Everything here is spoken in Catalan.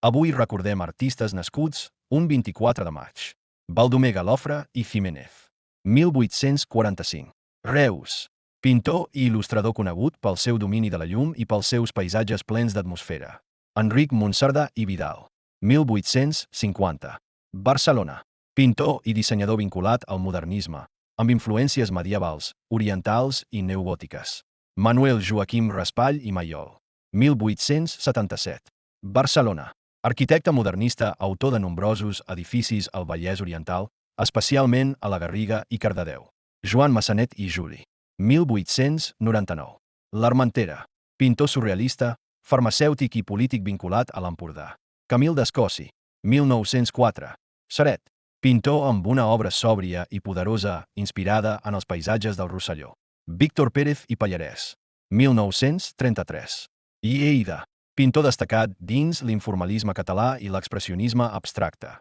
Avui recordem artistes nascuts un 24 de maig. Baldomer Galofre i Jiménez. 1845. Reus. Pintor i il·lustrador conegut pel seu domini de la llum i pels seus paisatges plens d'atmosfera. Enric Monsardà i Vidal. 1850. Barcelona. Pintor i dissenyador vinculat al modernisme, amb influències medievals, orientals i neogòtiques. Manuel Joaquim Raspall i Mayol. 1877. Barcelona. Arquitecte modernista, autor de nombrosos edificis al Vallès Oriental, especialment a la Garriga i Cardedeu. Joan Massanet i Juli. 1899. L'Armentera. Pintor surrealista, farmacèutic i polític vinculat a l'Empordà. Camil Descossi. 1904. Ceret. Pintor amb una obra sòbria i poderosa, inspirada en els paisatges del Rosselló. Víctor Pérez i Pallarès. 1933. I Lleida. Pintor destacat dins l'informalisme català i l'expressionisme abstracte.